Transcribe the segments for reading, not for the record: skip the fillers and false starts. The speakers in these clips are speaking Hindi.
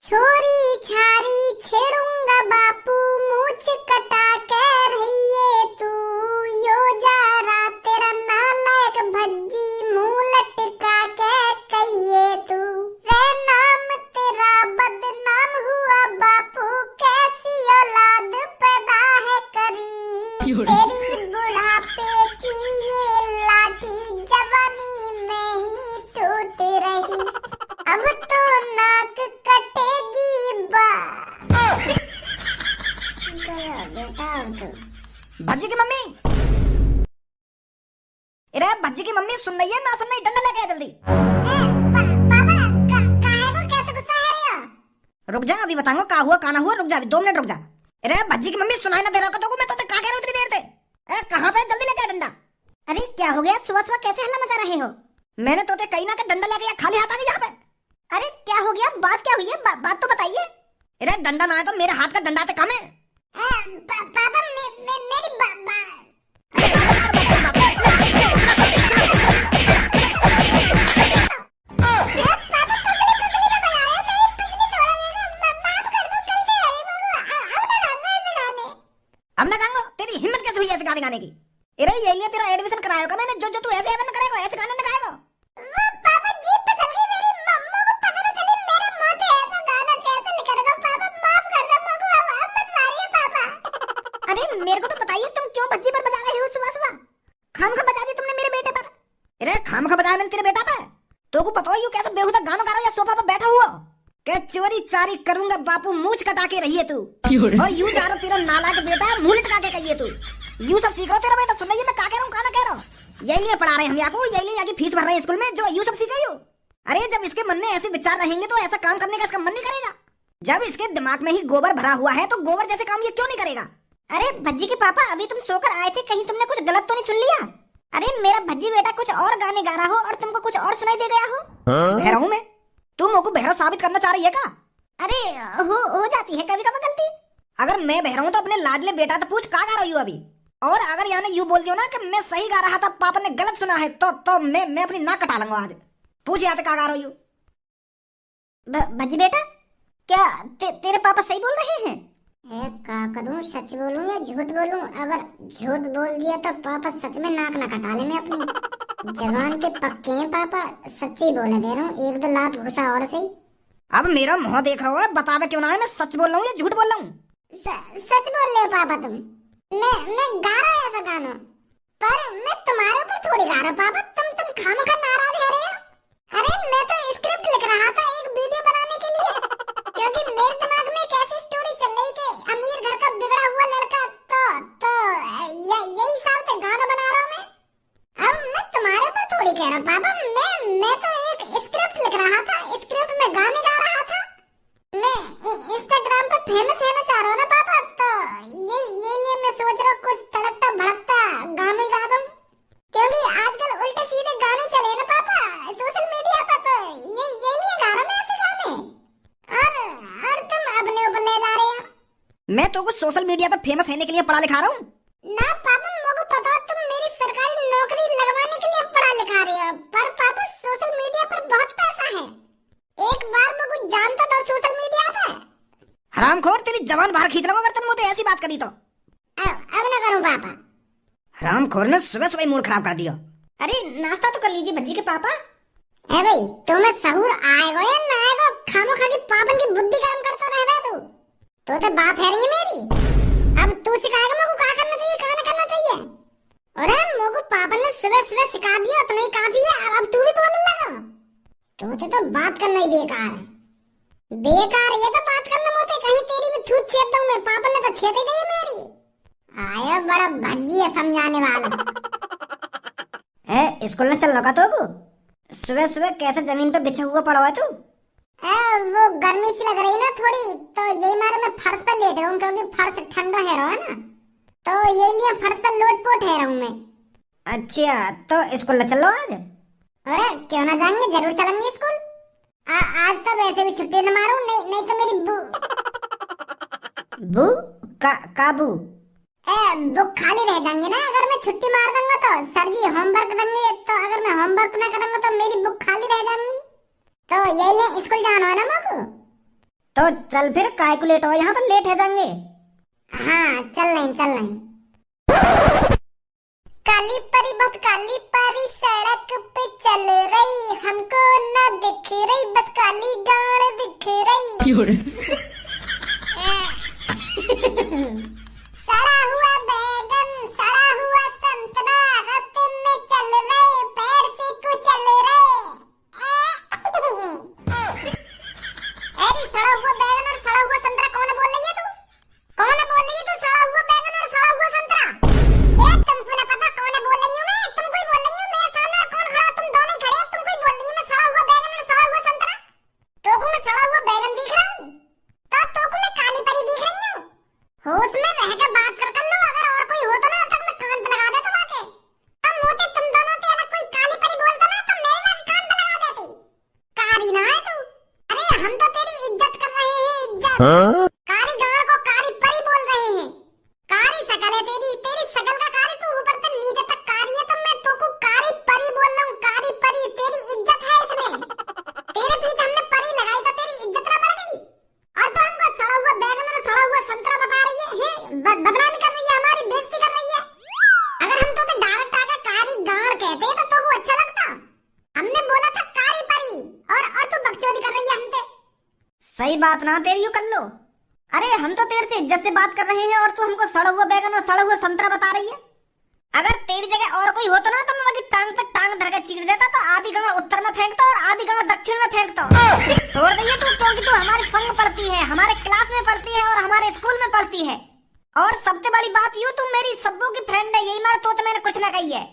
छोरी छारी छेड़ूंगा बापू, मूछ कटा के रहिए तू। यो जा रहा तेरा नालायक भज्जी, मुंह लटका के कहिए तू। रे नाम तेरा बदनाम हुआ बापू, कैसी औलाद पैदा है करी। तेरी बुढ़ापे की ये लाठी जवानी में ही टूट रही, अब तो नाक कटेगी बा। गया बेटा अब तो। भज्जी की मम्मी, अरे भज्जी की मम्मी सुन रही है ना? सुन रही? डंडा लेके आ जल्दी। पापा काहे को कैसे गुस्सा है रे? रुक जा, अभी बताऊंगा का हुआ का ना हुआ। रुक जा, 2 मिनट रुक जा। अरे भज्जी की मम्मी सुनाई ना दे रहा तो मैं तो का कह रहा हूं इतनी देर से? कहां पे? जल्दी लेके आ डंडा। अरे क्या हो गया? सुबह सुबह कैसे हल्ला मचा रहे हो? मैंने तो कहीं ना डंडा लेके या खाली हाथ आ गई यहाँ पे। अरे क्या हो गया? बात क्या हुई है? बात तो बताइए। अरे डंडा ना है तो मेरे हाथ का डंडा से कम है। पापा मेरी अब ना गांगो, तेरी हिम्मत कैसे हुई ऐसे गाने गाने की? अरे ये लिए तेरा एडमिशन कराया होगा मैंने, जो तू ऐसे एवन करेगा ऐसे गाने ना गाएगा। पापा जीप पे चल गई मेरी, मम्मा को पता ना चली मेरे मुंह से ऐसा गाना कैसे निकलेगा। पापा माफ कर दो मम्मा, अब मत मारिए पापा। अरे मेरे को तो बताइए तुम क्यों भज्जी पर बजा रही हो सुबह सुबह? खामखा बजा दी तुमने मेरे बेटे पर। अरे खामखा बजाया मैंने तेरे बेटा पे? तो को पता ही कैसे बेहुदा गाना गा रहा है या सोफा पर बैठा हुआ क्या? चोरी चारी करूंगा बापू, मूछ कटा के रहिए तू। और यूं जा रहा तेरा नालायक बेटा, मुंह लटका के कहिए तू। यूं सब सीख रहा तेरा बेटा। सुन रही मैं का कह रहा हूं, का ना कह रहा हूं? यही लिए पढ़ा रहे हम आपको, यही लिए आगे फीस भर रहे हैं स्कूल में, जो यूं सब सीख रही हो। अरे जब इसके मन में ऐसे विचार रहेंगे तो ऐसा काम करने का इसका मन नहीं करेगा। जब इसके दिमाग में ही गोबर भरा हुआ है तो गोबर जैसे काम ये क्यों नहीं करेगा? अरे भज्जी के पापा, अभी तुम सोकर आए थे, कहीं तुमने कुछ गलत तो नहीं सुन लिया? अरे मेरा भज्जी बेटा कुछ और गाने गा रहा हो और तुमको कुछ और सुनाई दे गया हो। बहरा हूं मैं? तुम मुझको बहरा साबित करना चाह रही है क्या? अरे हो जाती है कभी कभी गलती। अगर मैं बहरा हूं तो अपने लाडले बेटा तो पूछ का गा रही हूं अभी। और अगर यानी यूं बोल दियो ना कि मैं सही गा रहा था, पापा ने गलत सुना है, तो मैं अपनी नाक कटा लूंगा आज। पूछ या का गा रही हूं? भज्जी बेटा, क्या तेरे पापा सही बोल रहे हैं? का करूं, सच बोलूं या झूठ बोलूं? अगर झूठ बोल दिया तो पापा सच में नाक ना कटा ले। मैं अपनी जवान के पक्के हैं पापा, सच्ची बोलने दे रहा हूँ। 1-2 लात घुसा और सही। अब मेरा मुंह देख रहा हो, बतावे क्यों ना है मैं सच बोल रहा हूँ या झूठ बोल रहा हूँ? सच बोल रहे हो पापा तुम। मैं गा रहा है ऐसा गाना, पर मैं तुम्हारे ऊपर थोड़ी गा रहा हूँ पापा। तुम खामखा नाराज है रहे हो। अरे मैं तो स्क्रिप्ट लिख रहा था एक वीडियो बनाने के लिए, क्योंकि मेरे दिमाग में एक ऐसी स्टोरी चल रही कि अमीर घर का बिगड़ा हुआ लड़का, तो यही हिसाब से गाना बना रहा हूँ मैं। अब मैं तुम्हारे ऊपर थोड़ी कह रहा हूँ पापा। मैं तो एक स्क्रिप्ट लिख रहा था, स्क्रिप्ट में गाने गा रहा था। मैं इंस्टाग्राम पर फेमस होना चाह रहा हूँ ना पापा, तो ये लिए मैं सोच रहा हूँ कुछ तड़कता भड़कता गाना गा दूं, क्योंकि आजकल उल्टे सीधे गाने चले ना पापा सोशल मीडिया पर। तो ये लिए गा रहा हूँ मैं ऐसे गाने, और तुम अपने ऊपर ले जा रहे हो। मैं तो कुछ सोशल मीडिया पर फेमस होने के लिए पढ़ा लिखा रहा हूँ ना पापा। मुझे पता तुम मेरी सरकारी नौकरी लगवाने के लिए पढ़ा लिखा रहे हो, पर पापा सोशल मीडिया पर बहुत पैसा है। एक बार मैं कुछ जानता था सोशल मीडिया पे। हरामखोर, तेरी जबान बाहर खींच रहा हूँ अगर तुम मुझे ऐसी बात करी तो। अब ना करूँ पापा। हरामखोर ने सुबह सुबह मूड खराब कर दिया। अरे नाश्ता तो कर लीजिए भज्जी के पापा। है भाई, तुम्हें सहूर आएगा या ना आएगा, खामो खा की पापन की बुद्धि गर्म करता रहेगा तू। तो बात है नहीं मेरी। अब तू सिखाएगा मुझको क्या करना चाहिए, क्या नहीं करना चाहिए। अरे मुझको पापन ने सुबह सुबह सिखा दिया, तो नहीं काफी है, अब तू भी बोलने लगा। तुझे तो बात करना ही बेकार है। बेकार ये तो बात करना मुझे, कहीं तेरी भी छूट छेद दूं मैं। पापन ने तो छेद ही दी मेरी। आया बड़ा भज्जी है समझाने वाला। स्कूल में चल रहा तो को सुबह सुबह कैसे जमीन पे बिछा हुआ पड़ा हुआ है तू? वो गर्मी सी लग रही ना थोड़ी, तो यही मारे मैं फर्श पर लेट रहा हूँ, क्योंकि फर्श ठंडा है रहा है ना, तो यही लिए फर्श पर लोट-पोट है रहा हूँ मैं। अच्छा, तो स्कूल न चल लो आज? अरे क्यों ना जाएंगे, जरूर चलेंगे स्कूल। आज तो वैसे भी छुट्टी न मारूं, नहीं तो मेरी बू का बू बुक खाली रह जाएंगे ना अगर मैं छुट्टी मार दूंगा तो। सर जी होमवर्क देंगे, तो अगर मैं होमवर्क ना करूंगा तो मेरी बुक खाली रह जाएंगी। तो यही ले स्कूल जाना है ना मुझको। तो चल फिर, कैलकुलेट हो, यहाँ पर लेट है जाएंगे। हाँ चल नहीं। काली परी बहुत काली परी सड़क पे चल रही, हमको ना दिख रही, बस काली गाड़ दिख रही। सड़ा हुआ बैगन, सड़ा हुआ संतरा, रास्ते में चल रहे, पैर से कुचल रहे। अरे सड़ा हुआ बैगन और सड़ा हुआ संतरा कौन बोल रही है तू? कौन बोल रही है तू? सड़ा हुआ बैगन और सड़ा हुआ संतरा? ये तुमको ना पता कौन बोल रही हूँ मैं? तुम कोई बोल रही हूँ मेरे सामने और कौन खड़ा? तुम दोनों ही खड़े हो। तुम कोई बोल रही हूँ मैं सड़ा हुआ बैगन और सड़ा हुआ संतरा? तो को मैं सड़ा हुआ बैगन दिख रहा हूँ? तो को मैं काली परी दिख रही हूँ? होश में रहकर बात कर लो। अगर और कोई हो तो ना तक मैं कान पे लगा देता आके। अब मोटे तुम दोनों के अलग कोई काली परी बोलता ना तो मेरे भी कान पे लगा देती। कारी ना है तू? अरे हम तो तेरी इज्जत कर रहे हैं, इज्जत। कारी गाड़ को कारी परी बोल रहे हैं। कारी शकल है तेरी शकल का कारी, तू ऊपर से नीचे तक कारी है, तो मैं तो को कारी परी बोल रहा हूँ। कारी परी, तेरी इज्जत है इसमें। तेरे पीछे हमने परी लगाई तो तेरी इज्जत ना बढ़ गई? और तो हमको सड़ा हुआ बैगन और सड़ा हुआ संतरा बता रही है, बदनामी कर रही है, हमारी बेइज्जती कर रही है। अगर हम तो डायरेक्ट आकर कारी गाड़ कहते तो वो अच्छा लगता। हमने बोला था कारी परी, और तू बकचोदी कर रही है हमसे। सही बात ना तेरी, कर लो। अरे हम तो तेरे से इज्जत से बात कर रहे हैं और तू हमको सड़ा हुआ बैगन और सड़ा हुआ संतरा बता रही है। अगर तेरी जगह और कोई होता ना तो मैं वही टांग पे टांग धर के चीर देता, तो आधी गंगा उत्तर में फेंकता और आधी गंगा दक्षिण में फेंकता। छोड़ दइए तू, क्योंकि तू हमारे संग पढ़ती है, हमारे क्लास में पढ़ती है और हमारे स्कूल में पढ़ती है। और सबसे बड़ी बात यूँ तुम मेरी सब्बू की फ्रेंड है, यही मार तो मैंने कुछ ना कही है।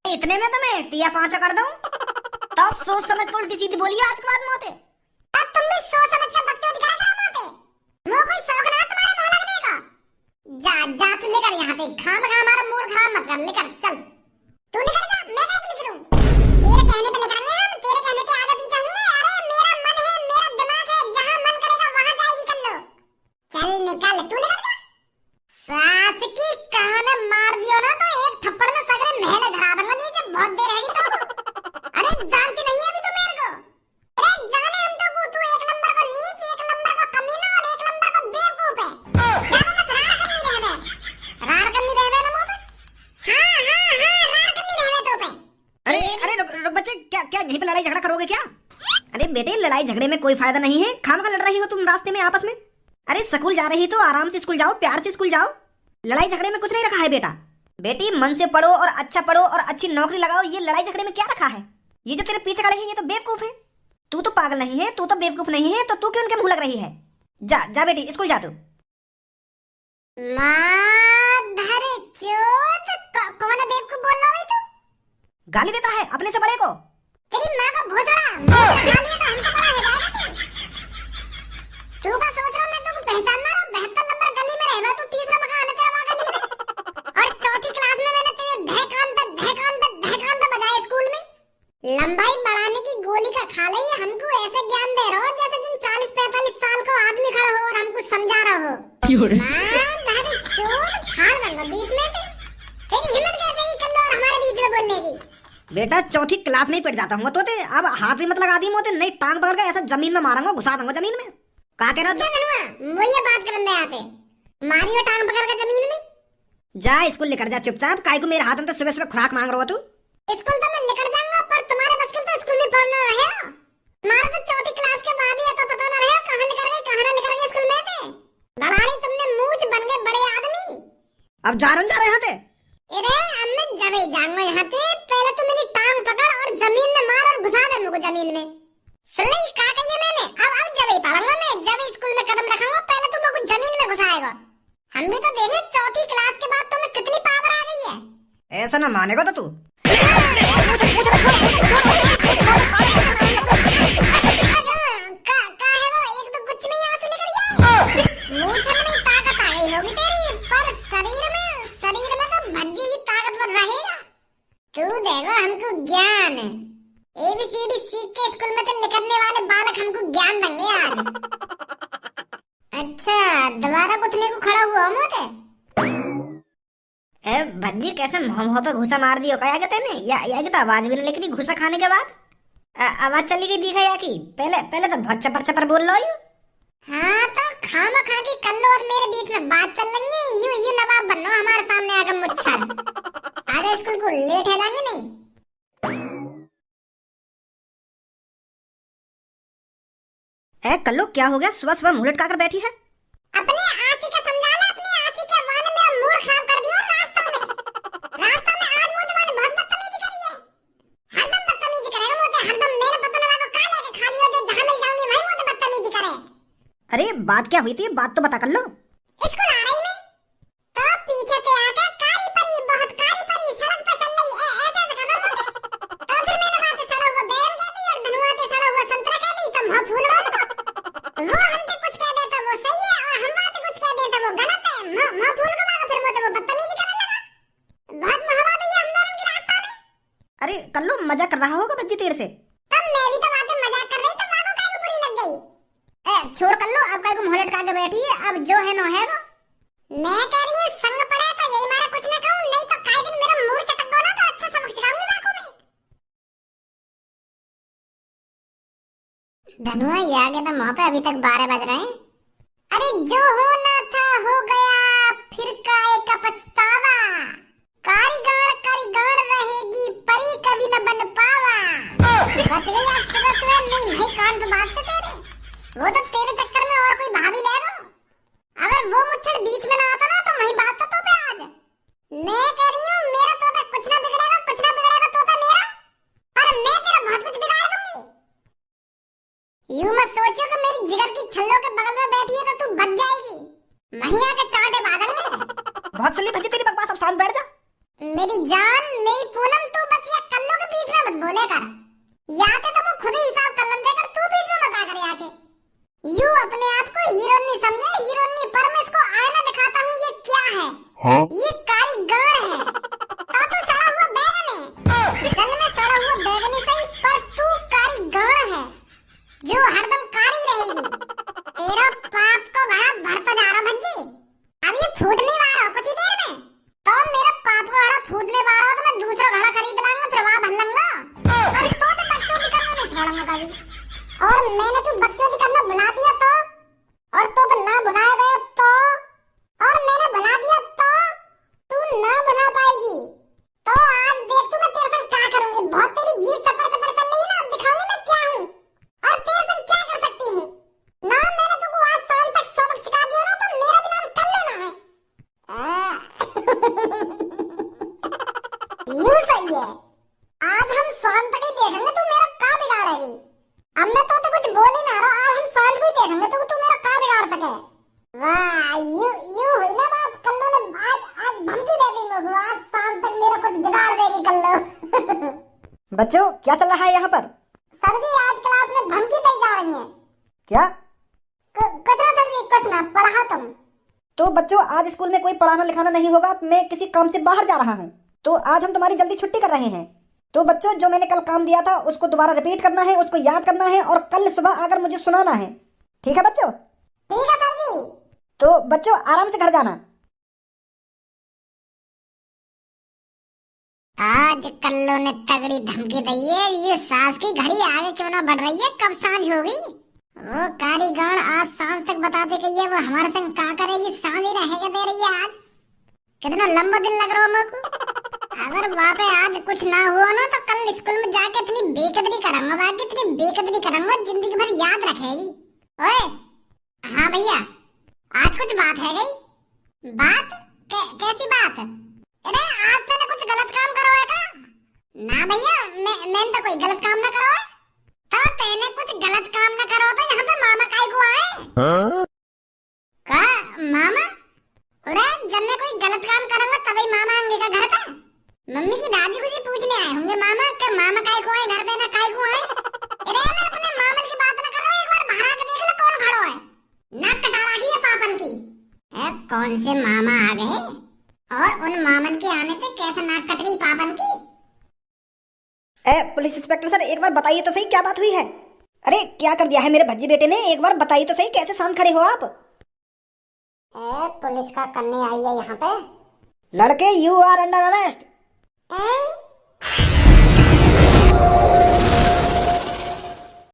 इतने में तो मैं तिया पांचों कर दूं। तो सोच समझ को उल्टी सीधी बोलिए आज के बाद मोते। अब तुम भी सोच समझ के बकचोदी करा करो मोटे। मुझे कोई शौक ना तुम्हारे मुंह लगने का। जा तू लेकर यहाँ पे खाम खा हमारा मूड खराब मत कर, लेकर चल। तू लेकर जा, मैं क्या लिख लूं? तेरे कहने पे लेकर आएंगे हम, तेरे कहने पे आगे पीछे होंगे। अरे मेरा मन है, मेरा दिमाग है, जहाँ मन करेगा वहाँ जाएगी कर लो। चल निकल, तू लेकर जा। सास की कान मार दियो ना तो एक थप्पड़ में सगरे महल धरा दूंगा नीचे, बहुत देर रहेगी तो। अरे जानती नहीं है अभी तो मेरे को। अरे जाने हम तो तू एक नंबर को नीच, एक नंबर को कमीना और एक नंबर को बेवकूफ है। जानो बस रार करनी रह ना मोटे। हाँ रार करनी रह तो पे। अरे रुक बच्चे, क्या यहीं पे लड़ाई झगड़ा करोगे क्या? अरे बेटे लड़ाई झगड़े में कोई फायदा नहीं है, खामखा लड़ रही हो तुम रास्ते में आपस में। अरे स्कूल जा रही तो आराम से स्कूल जाओ, प्यार से स्कूल जाओ। लड़ाई झगड़े में कुछ नहीं रखा है बेटा। बेटी मन से पढ़ो और अच्छा पढ़ो और अच्छी नौकरी लगाओ, ये लड़ाई झगड़े में क्या रखा है? ये जो तेरे पीछे खड़े हैं ये तो बेवकूफ है। तू तो पागल नहीं है, तू तो बेवकूफ नहीं है, तो तू क्यों उनके मुंह लग रही है? जा बेटी स्कूल जा तू। माधर चोद, कौन बेवकूफ बोल रहा है तू? गाली देता है अपने से बड़े को। तेरी माँ का भोसड़ा खा लिया तो हमको पता है जाएगा तू का सोच रहा मैं तुमको पहचानना रहा। 72 नंबर गली में रहना, तू तीसरा मकान है तेरा वहाँ गली में। और चौथी क्लास में मैंने तेरे धहकान पे बजाया स्कूल में। लंबाई बढ़ाने की गोली का खा ली, हमको ऐसे ज्ञान दे रहा हो जैसे तुम 40-45 साल को आदमी खड़ा हो और हमको समझा रहा हो। बीच में तेरी हिम्मत कैसे की कर लो और हमारे बीच में बोलने की? बेटा चौथी क्लास में ही पिट जाता हूँ तो ते अब हाथ भी मत लगा दी मोते, नहीं टांग पकड़ के ऐसा जमीन में मारूंगा, घुसा दूंगा जमीन में। कहा कह रहा वो ये बात करने आते मारियो टांग पकड़ के जमीन में। जा स्कूल लेकर जा चुपचाप, काय को मेरे हाथ में तो सुबह सुबह खुराक मांग रहा हो तू। स्कूल तो मैं लेकर जाऊंगा पर तुम्हारे बस की तो स्कूल में पढ़ना रहे। हमारे तो चौथी क्लास के बाद ही है तो पता ना रहे कहाँ लेकर गए कहाँ ना लेकर गए स्कूल में थे। दलाली तुमने मूंछ बन गए बड़े आदमी। अब जा रहे यहाँ थे। अरे अब मैं जब ही जाऊंगा यहाँ से, पहले तो मेरी टांग पकड़ और जमीन में मार और घुसा दे मुझको जमीन में। सुन ली क्या कही मैंने? अब जब ही पढ़ूंगा मैं, जब ही स्कूल में कदम रखूंगा पहले तुम मुझको जमीन में घुसाएगा। हम भी तो देखें चौथी क्लास के बाद तुम्हें कितनी पावर आ गई है। ऐसा ना मानेगा तो तू। तू देखो हमको ज्ञान ABCD सीख के स्कूल में तो निकलने वाले बालक हमको ज्ञान देंगे यार। अच्छा दोबारा उठने को खड़ा हुआ मोटे। ए भज्जी कैसे मुंह पे घुसा मार दियो क्या कहते ने? या तो आवाज भी नहीं निकली घुसा खाने के बाद। आवाज चली गई दिखा या की? पहले तो बहुत चपर चपर बोल लो यू। हाँ तो खामा खा की कल्लो और मेरे बीच में बात चल रही है, यू नवाब बनो हमारे सामने आकर मुच्छर। आज स्कूल को लेट है जाएंगे नहीं। ए कल्लो क्या हो गया, सुबह सुबह मुंह लटका कर बैठी है? अपने आशी का समझा ला, अपने आशी के वाने मेरा मूड खराब कर दिया। रास्ता में आज मुझे मैंने बहुत बदतमीजी करी है। हरदम बदतमीजी करेगा मुझे, हरदम मेरे पता लगा को का लेके खा लिया, जो जहां मिल जाऊंगी वहीं मुझे बदतमीजी करे। अरे बात क्या हुई थी, बात तो बता कर लो। स्कूल आ रही मैं तो पीछे से आके कारी परी, बहुत कारी परी सड़क पे चल रही है, ऐसे से खबर मुझे। तो फिर मैंने वहां से सड़ा हुआ बैर कह दी और धनुआ से सड़ा हुआ संतरा कह दी, तो मुंह फूल रहा था। वो हमसे कुछ कह देता वो सही है और हम वहां से कुछ कह देता वो गलत है। मुंह फूल के बाद फिर मुझे वो बदतमीजी करने लगा। बहुत महवा दी हम दोनों की रास्ता में। अरे कल्लो मजाक कर रहा होगा भज्जी तेरे से। तब मैं भी तो वहां पे मजाक कर रही, तो वहां को काहे को बुरी लग गई। छोड़ कर लो, अब काहे को मुंह लटका के बैठी है, अब जो है नो है वो। मैं कह रही हूँ संग पड़े तो यही मारा कुछ ना कहूँ, नहीं तो काहे दिन मेरा मूड चटक दो ना तो अच्छा सबक सिखाऊंगी लाखों में। धनुआ ये आगे तो वहां पे अभी तक 12 बज रहे हैं। अरे जो होना था हो गया, फिर काहे का पछतावा, कारीगर रहेगी परी कभी न बन पावा। बच गई आज सुबह सुबह, नहीं भाई कान पे बाजते तेरे, वो तो तेरे चक्कर में और कोई भाभी ले लो। अगर वो मुच्छड़ बीच में ना आता ना तो वही बात तो पे आज। मैं कह रही हूँ मेरा तो पे कुछ ना बिगड़ेगा तो पे मेरा, पर मैं तेरा बहुत कुछ बिगाड़ दूंगी। यूं मत सोचियो कि मेरी जिगर की छल्लों के बगल में बैठी है तो तू बच जाएगी, वहीं आके चाटे बादल में। बहुत सुन ली भज्जी तेरी बकवास, अब शांत बैठ जा। मेरी जान मेरी पूनम, तू बस ये कल्लों के बीच में मत बोले कर, या तो मैं खुद ही हिसाब कर लूं, देकर तू बीच में मत आ कर आके। यू अपने आप को हीरोइन नहीं समझे, हीरोइन नहीं, पर मैं इसको आईना दिखाता हूँ। ये क्या है? हाँ? ये कारीगर है। तो तू सड़ा हुआ बैगन है। चल मैं सड़ा हुआ बैगन ही सही, पर तू कारीगर है जो हरदम कारी रहेगी। तेरा पाप को बड़ा बढ़ता जा रहा भज्जी, अब ये फूटने वाला कुछ ही देर में। तो मेरा पाप को घड़ा फूटने वाला हो तो मैं दूसरा घड़ा खरीद लाऊंगा, फिर वहां भर लूंगा। और तो बच्चों की करना नहीं छोड़ूंगा कभी। और मैंने तो बच्चों की करना बुला दिया तो, और तो ना बुलाया गया तो, और मैंने बुला दिया तो तू ना बुला पाएगी। तो आज देख तू मैं तेरे संग क्या करूंगी। बहुत तेरी जीभ चपर चपर चल रही है ना, अब दिखाऊंगी मैं क्या हूँ और तेरे संग क्या कर सकती हूँ ना। मैंने तुमको आज शाम तक सबक सिखा दिया ना, तो मेरा भी नाम कर लेना है। यूं सही है, आज हम शाम तक ही देखेंगे तू मेरा क्या बिगाड़ेगी। अब मैं तो कुछ बोल ही ना रहा, आज हम शाम को ही देखेंगे तो तू मेरा क्या बिगाड़ सके। वाह यू हुई ना बात, कल्लो ने आज धमकी दे दी मुझे, आज शाम तक मेरा कुछ बिगाड़ देगी कल्लो। बच्चों क्या चल रहा है यहाँ पर? सर जी आज क्लास में धमकी दी जा रही है। क्या? कुछ ना सर जी, कुछ ना, पढ़ा तुम। तो बच्चों आज स्कूल में कोई पढ़ाना लिखाना नहीं होगा, मैं किसी काम से बाहर जा रहा हूँ, तो आज हम तुम्हारी जल्दी छुट्टी कर रहे हैं। तो बच्चों जो मैंने कल काम दिया था उसको दोबारा रिपीट करना है, उसको याद करना है और कल सुबह आकर मुझे सुनाना है। ठीक है बच्चों? ठीक है सर जी। तो बच्चों आराम से घर जाना। आज कल्लो ने तगड़ी धमकी दी है, ये सांस की घड़ी आगे क्यों ना बढ़ रही है, कब सांझ होगी। वो कारीगर आज सांझ तक बताते कि ये वो हमारे संग क्या करेगी, सांझ ही रहेगा दे रही है। आज कितना लंबा दिन लग रहा है मेरे को। अगर वहाँ पे आज कुछ ना हुआ ना तो कल स्कूल में जाके इतनी बेकदरी करूंगा, बाकी इतनी बेकदरी करूंगा जिंदगी भर याद रखेगी। ओए हाँ भैया, आज कुछ बात है गई। बात कैसी बात? अरे आज तूने कुछ गलत काम करो है का? ना भैया मैंने तो कोई गलत काम ना करो है। तो तेने कुछ गलत काम ना करो तो यहाँ पे मामा काहे को आए? का मामा? अरे जब मैं कोई गलत काम करूंगा तभी मामा आएंगे का घर पे? मम्मी की दादी को जी पूछने आए होंगे मामा के मामा काहे को आए घर पे, ना काहे को आए। अरे मैं अपने मामा की बात ना कर रहा हूँ, एक बार बाहर आके देख ले कौन खड़ा है, नाक कटा रखी है पापन की। कौन से मामा आ गए और उन मामन के आने से कैसे नाक कट गई पापन की। पुलिस इंस्पेक्टर सर एक बार बताइए तो सही क्या बात हुई है? अरे क्या कर दिया है मेरे भज्जी बेटे ने, एक बार बताइए तो सही, कैसे शांत खड़े हो आप? पुलिस का करने आई है यहाँ पे। लड़के यू आर अंडर अरेस्ट।